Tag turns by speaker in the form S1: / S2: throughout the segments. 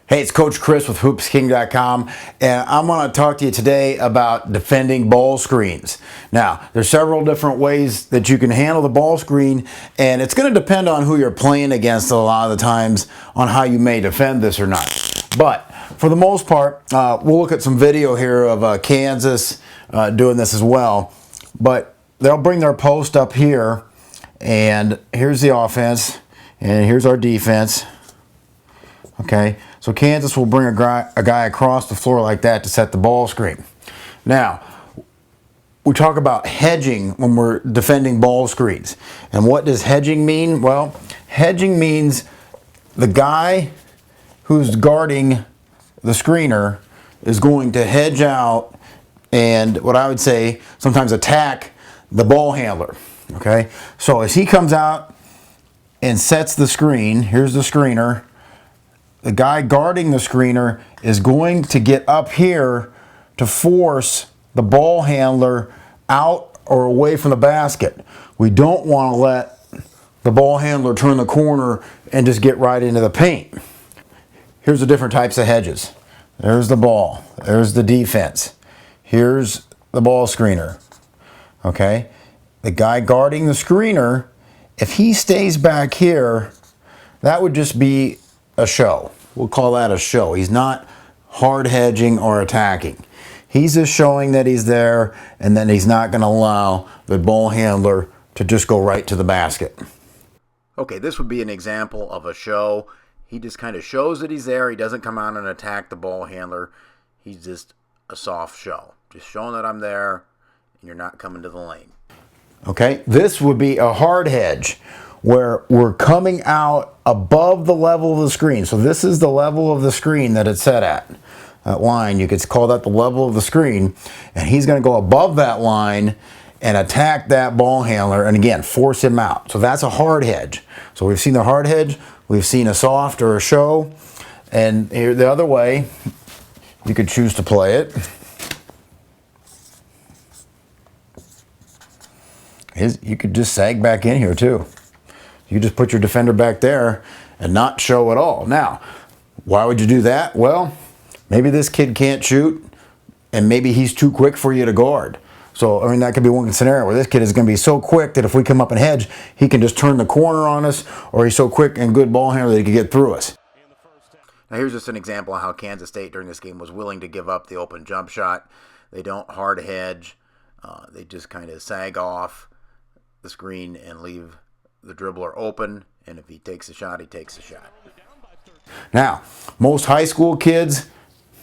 S1: Hey, it's Coach Chris with HoopsKing.com, and I'm going to talk to you today about defending ball screens. Now, there's several different ways that you can handle the ball screen, and it's going to depend on who you're playing against a lot of the times on how you may defend this or not. But for the most part, we'll look at some video here of Kansas doing this as well. But they'll bring their post up here, and here's the offense, and here's our defense. Okay, so Kansas will bring a guy across the floor like that to set the ball screen. Now, we talk about hedging when we're defending ball screens. And what does hedging mean? Well, hedging means the guy who's guarding the screener is going to hedge out and, what I would say, sometimes attack the ball handler. Okay, so as he comes out and sets the screen, here's the screener. The guy guarding the screener is going to get up here to force the ball handler out or away from the basket. We don't want to let the ball handler turn the corner and just get right into the paint. Here's the different types of hedges. There's the ball. There's the defense. Here's the ball screener. Okay? The guy guarding the screener, if he stays back here, that would just be a show. We'll call that a show. He's not hard hedging or attacking. He's just showing that he's there, and then he's not going to allow the ball handler to just go right to the basket. Okay, this would be an example of a show. He just kind of shows that he's there. He doesn't come out and attack the ball handler. He's just a soft show. Just showing that I'm there, and you're not coming to the lane. Okay, this would be a hard hedge, where we're coming out above the level of the screen. So this is the level of the screen that it's set at. That line, you could call that the level of the screen. And he's going to go above that line and attack that ball handler and, again, force him out. So that's a hard hedge. So we've seen the hard hedge. We've seen a soft or a show. And here the other way, you could choose to play it. You could just sag back in here too. You just put your defender back there and not show at all. Now, why would you do that? Well, maybe this kid can't shoot, and maybe he's too quick for you to guard. So, I mean, that could be one scenario where this kid is going to be so quick that if we come up and hedge, he can just turn the corner on us, or he's so quick and good ball handler that he can get through us. Now, here's just an example of how Kansas State during this game was willing to give up the open jump shot. They don't hard hedge. They just kind of sag off the screen and leave the dribbler open, and if he takes a shot, he takes a shot. Now, most high school kids,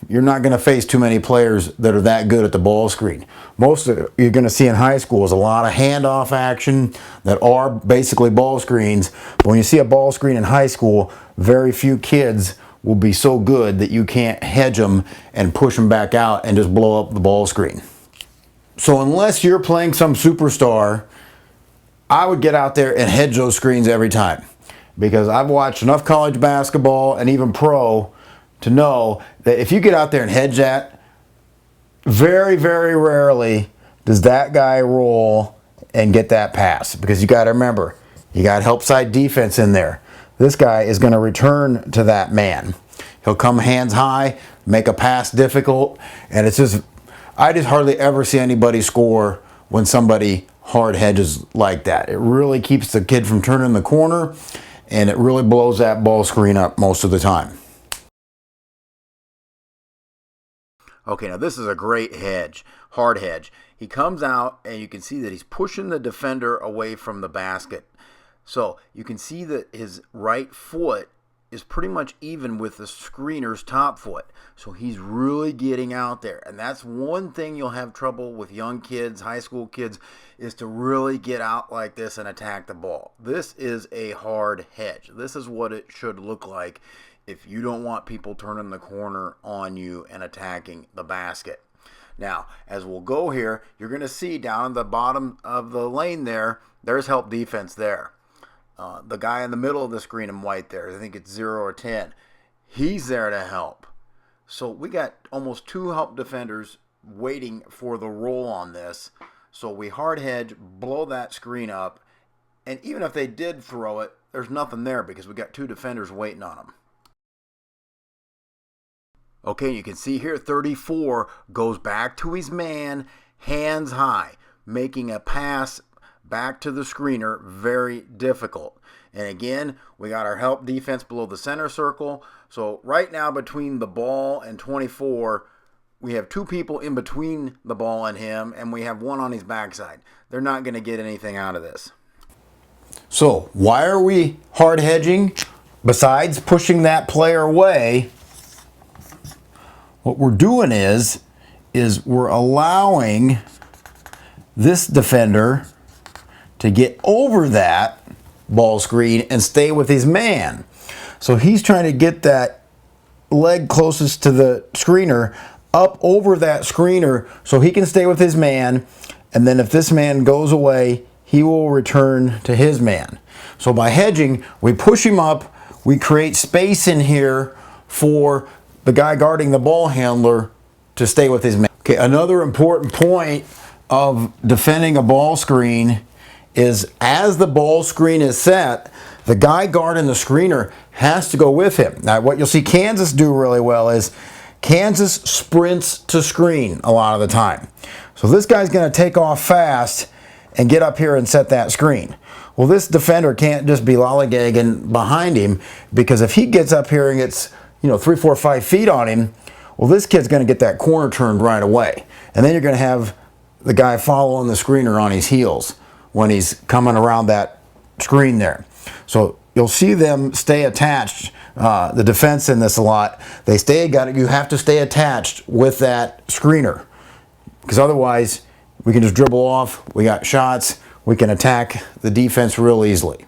S1: you're not going to face too many players that are that good at the ball screen. Most of you're going to see in high school is a lot of handoff action that are basically ball screens. But when you see a ball screen in high school, very few kids will be so good that you can't hedge them and push them back out and just blow up the ball screen. So unless you're playing some superstar, I would get out there and hedge those screens every time, because I've watched enough college basketball and even pro to know that if you get out there and hedge that, very, very rarely does that guy roll and get that pass, because you got to remember, you got help side defense in there. This guy is going to return to that man. He'll come hands high, make a pass difficult, and it's just, I just hardly ever see anybody score when somebody hard hedges like that. It really keeps the kid from turning the corner, and it really blows that ball screen up most of the time. Okay, now this is a great hedge, hard hedge. He comes out, and you can see that he's pushing the defender away from the basket. So you can see that his right foot is pretty much even with the screener's top foot. So he's really getting out there. And that's one thing you'll have trouble with young kids, high school kids, is to really get out like this and attack the ball. This is a hard hedge. This is what it should look like if you don't want people turning the corner on you and attacking the basket. Now, as we'll go here, you're going to see down at the bottom of the lane there's help defense there. The guy in the middle of the screen in white there, I think it's 0 or 10, he's there to help. So we got almost 2 help defenders waiting for the roll on this. So we hard hedge, blow that screen up, and even if they did throw it, there's nothing there because we got 2 defenders waiting on them. Okay, you can see here 34 goes back to his man, hands high, making a pass back to the screener very difficult. And again, we got our help defense below the center circle. So right now between the ball and 24, we have two people in between the ball and him, and we have one on his backside. They're not going to get anything out of this. So why are we hard hedging? Besides pushing that player away, what we're doing is we're allowing this defender to get over that ball screen and stay with his man. So he's trying to get that leg closest to the screener up over that screener so he can stay with his man, and then if this man goes away, he will return to his man. So by hedging, we push him up, we create space in here for the guy guarding the ball handler to stay with his man. Okay, another important point of defending a ball screen is as the ball screen is set, the guy guarding the screener has to go with him. Now, what you'll see Kansas do really well is Kansas sprints to screen a lot of the time. So this guy's going to take off fast and get up here and set that screen. Well, this defender can't just be lollygagging behind him, because if he gets up here and gets 3, 4, 5 feet on him, well, this kid's going to get that corner turned right away. And then you're going to have the guy following the screener on his heels when he's coming around that screen there. So you'll see them stay attached. The defense in this a lot. You have to stay attached with that screener, because otherwise we can just dribble off. We got shots. We can attack the defense real easily.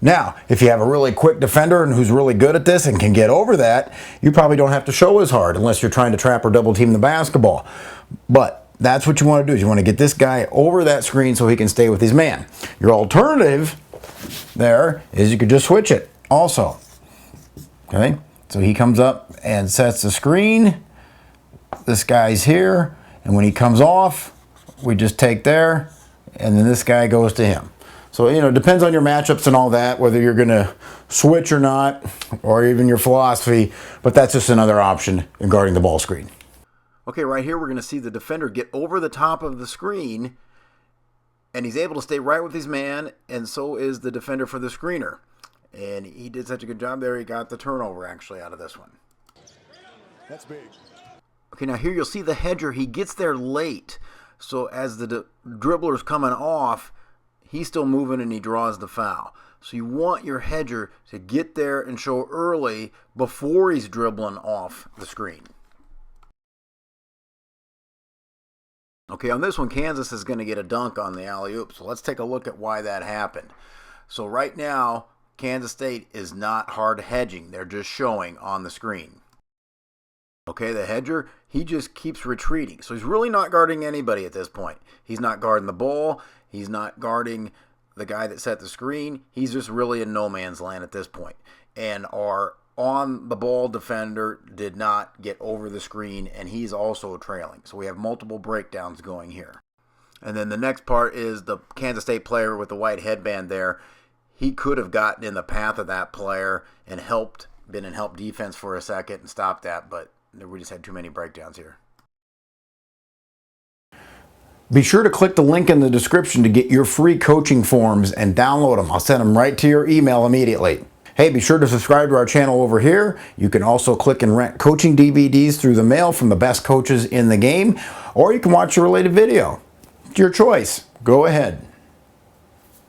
S1: Now, if you have a really quick defender and who's really good at this and can get over that, you probably don't have to show as hard unless you're trying to trap or double team the basketball. But that's what you want to do, is you want to get this guy over that screen so he can stay with his man. Your alternative there is you could just switch it also. Okay, so he comes up and sets the screen. This guy's here, and when he comes off, we just take there, and then this guy goes to him. So, it depends on your matchups and all that, whether you're going to switch or not, or even your philosophy, but that's just another option in guarding the ball screen. Okay, right here we're going to see the defender get over the top of the screen, and he's able to stay right with his man, and so is the defender for the screener. And he did such a good job there, he got the turnover actually out of this one.
S2: That's big.
S1: Okay, now here you'll see the hedger, he gets there late. So as the dribbler's coming off, he's still moving and he draws the foul. So you want your hedger to get there and show early before he's dribbling off the screen. Okay, on this one, Kansas is going to get a dunk on the alley-oop. So let's take a look at why that happened. So right now, Kansas State is not hard hedging. They're just showing on the screen. Okay, the hedger, he just keeps retreating. So he's really not guarding anybody at this point. He's not guarding the ball. He's not guarding the guy that set the screen. He's just really in no man's land at this point. And our on-the-ball defender did not get over the screen, and he's also trailing. So we have multiple breakdowns going here. And then the next part is the Kansas State player with the white headband there. He could have gotten in the path of that player and been in help defense for a second and stopped that, but we just had too many breakdowns here. Be sure to click the link in the description to get your free coaching forms and download them. I'll send them right to your email immediately. Hey, be sure to subscribe to our channel over here. You can also click and rent coaching DVDs through the mail from the best coaches in the game, or you can watch a related video. It's your choice. Go ahead.